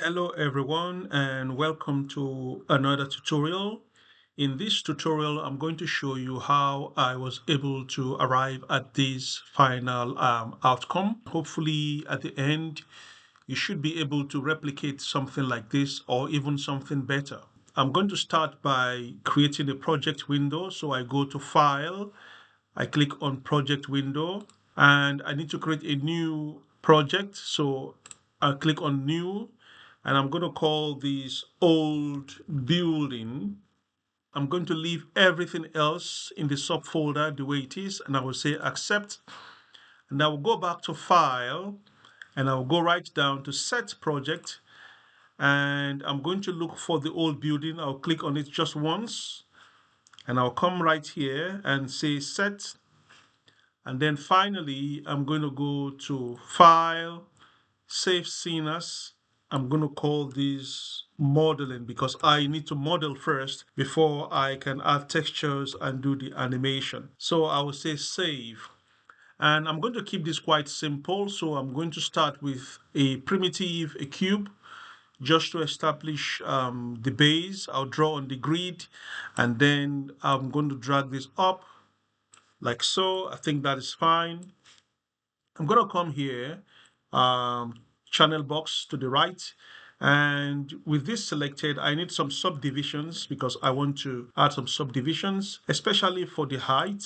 Hello everyone and welcome to another tutorial. In this tutorial, I'm going to show you how I was able to arrive at this final outcome. Hopefully at the end, you should be able to replicate something like this or even something better. I'm going to start by creating a project window. So I go to File, I click on Project Window, and I need to create a new project. So I click on New, and I'm going to call this Old Building. I'm going to leave everything else in the subfolder the way it is, and I will say Accept. And I will go back to File, and I will go right down to Set Project, and I'm going to look for the old building. I'll click on it just once, and I'll come right here and say Set. And then finally, I'm going to go to File, Save Scene As. I'm going to call this modeling because I need to model first before I can add textures and do the animation. So I will say Save. And I'm going to keep this quite simple. So I'm going to start with a primitive, a cube, just to establish the base. I'll draw on the grid, and then I'm going to drag this up like so. I think that is fine. I'm going to come here, um, channel box to the right. And with this selected, I need some subdivisions because I want to add some subdivisions, especially for the height.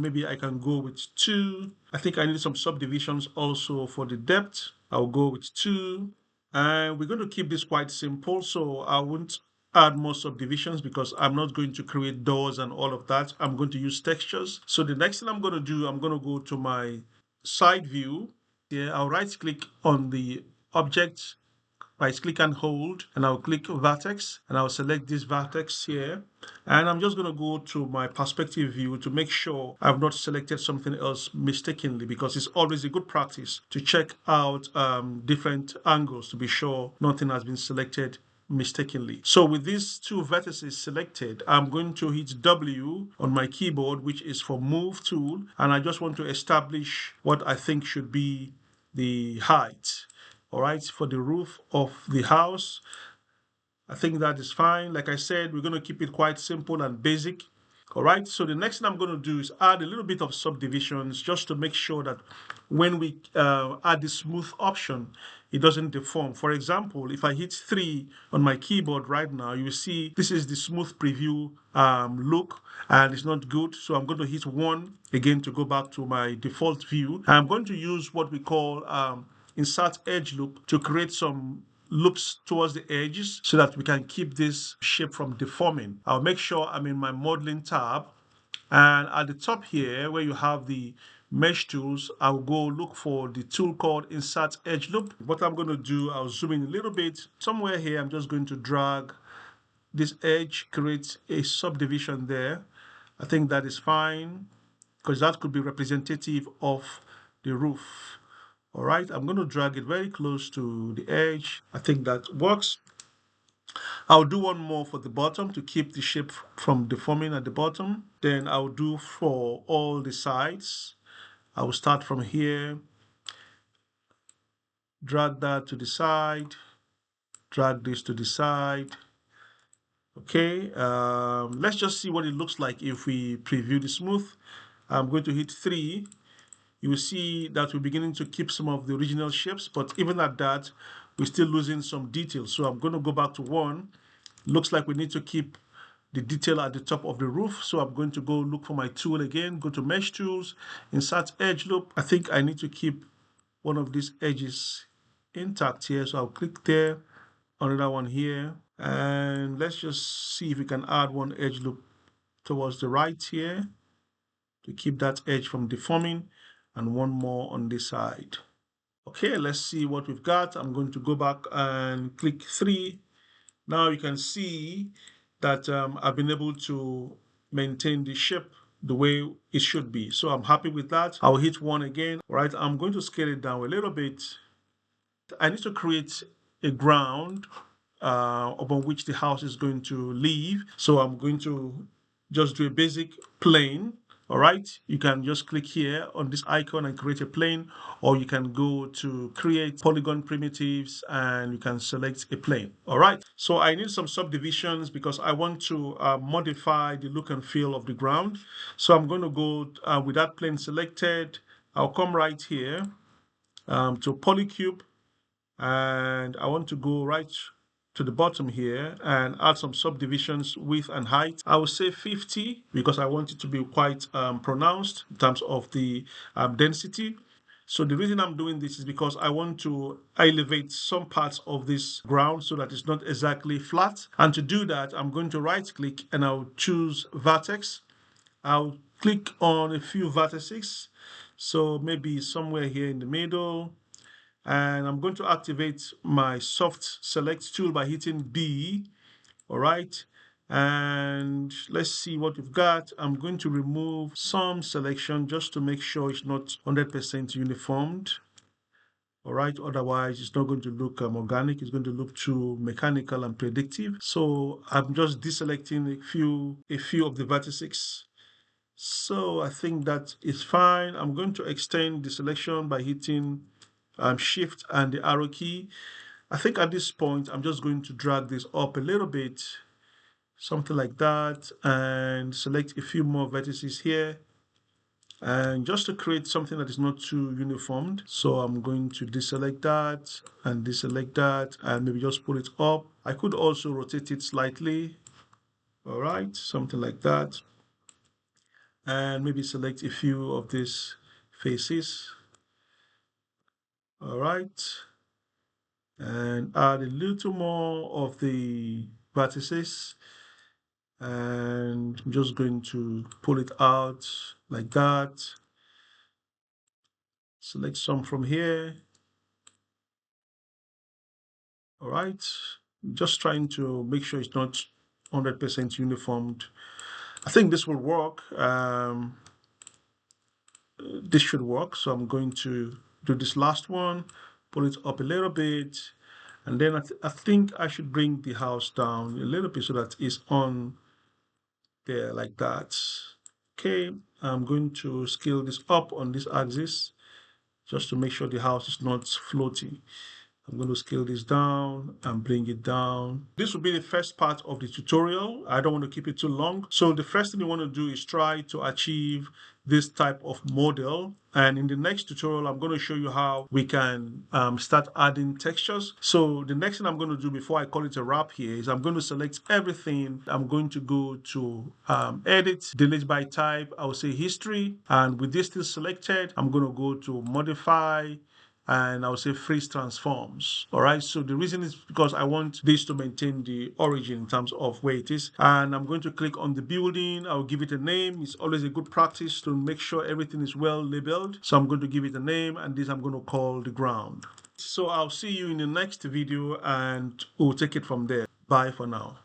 Maybe I can go with 2. I think I need some subdivisions also for the depth. I'll go with 2. And we're going to keep this quite simple. So I won't add more subdivisions because I'm not going to create doors and all of that. I'm going to use textures. So the next thing I'm going to do, I'm going to go to my side view. Here, I'll right click on the object, right click and hold, and I'll click vertex, and I'll select this vertex here. And I'm just going to go to my perspective view to make sure I've not selected something else mistakenly, because it's always a good practice to check out different angles to be sure nothing has been selected mistakenly. So with these two vertices selected, I'm going to hit W on my keyboard, which is for Move tool, and I just want to establish what I think should be the height. All right, for the roof of the house, I think that is fine. Like I said, we're going to keep it quite simple and basic. All right, so the next thing I'm going to do is add a little bit of subdivisions just to make sure that when we add the smooth option, it doesn't deform. For example, if I hit 3 on my keyboard right now, you will see this is the smooth preview look, and it's not good. So I'm going to hit 1 again to go back to my default view. I'm going to use what we call insert edge loop to create some loops towards the edges so that we can keep this shape from deforming. I'll make sure I'm in my modeling tab, and at the top here where you have the mesh tools, I'll go look for the tool called insert edge loop. What I'm going to do, I'll zoom in a little bit. Somewhere here, I'm just going to drag this edge, create a subdivision there. I think that is fine because that could be representative of the roof. All right, I'm going to drag it very close to the edge. I think that works. I'll do one more for the bottom to keep the shape from deforming at the bottom. Then I'll do for all the sides. I will start from here, drag that to the side, drag this to the side. Okay, let's just see what it looks like if we preview the smooth. I'm going to hit 3. You will see that we're beginning to keep some of the original shapes, but even at that, we're still losing some details. So I'm going to go back to 1. Looks like we need to keep the detail at the top of the roof. So I'm going to go look for my tool again, go to Mesh Tools, insert Edge Loop. I think I need to keep one of these edges intact here. So I'll click there, another one here. And let's just see if we can add one edge loop towards the right here to keep that edge from deforming, and one more on this side. Okay, let's see what we've got. I'm going to go back and click 3. Now you can see that I've been able to maintain the shape the way it should be. So I'm happy with that. I'll hit 1 again. All right, I'm going to scale it down a little bit. I need to create a ground upon which the house is going to live. So I'm going to just do a basic plane. All right, you can just click here on this icon and create a plane, or you can go to create polygon primitives and you can select a plane. All right, so I need some subdivisions because I want to modify the look and feel of the ground. So I'm going to go with that plane selected. I'll come right here to polycube, and I want to go right to the bottom here and add some subdivisions, width and height. I will say 50 because I want it to be quite pronounced in terms of the density. So the reason I'm doing this is because I want to elevate some parts of this ground so that it's not exactly flat. And to do that, I'm going to right click and I'll choose vertex. I'll click on a few vertices. So maybe somewhere here in the middle, and I'm going to activate my soft select tool by hitting B. All right, and let's see what we've got. I'm going to remove some selection just to make sure it's not 100% uniformed. All right, otherwise it's not going to look organic. It's going to look too mechanical and predictive. So I'm just deselecting a few of the vertices. So I think that is fine. I'm going to extend the selection by hitting Shift and the arrow key. I think at this point, I'm just going to drag this up a little bit, something like that, and select a few more vertices here. And just to create something that is not too uniformed. So I'm going to deselect that and deselect that and maybe just pull it up. I could also rotate it slightly. All right, something like that. And maybe select a few of these faces. All right. And add a little more of the vertices, and I'm just going to pull it out like that. Select some from here. All right, just trying to make sure it's not 100% uniformed. I think this will work. This should work, so I'm going to do this last one, pull it up a little bit, and then I think I should bring the house down a little bit so that it's on there like that. Okay, I'm going to scale this up on this axis just to make sure the house is not floating. I'm going to scale this down and bring it down. This will be the first part of the tutorial. I don't want to keep it too long. So the first thing you want to do is try to achieve this type of model. And in the next tutorial, I'm going to show you how we can start adding textures. So the next thing I'm going to do before I call it a wrap here is I'm going to select everything. I'm going to go to edit, delete by type. I will say history. And with this still selected, I'm going to go to modify, and I would say freeze transforms. All right, so the reason is because I want this to maintain the origin in terms of where it is. And I'm going to click on the building. I'll give it a name. It's always a good practice to make sure everything is well labeled. So I'm going to give it a name, and this I'm going to call the ground. So I'll see you in the next video and we'll take it from there. Bye for now.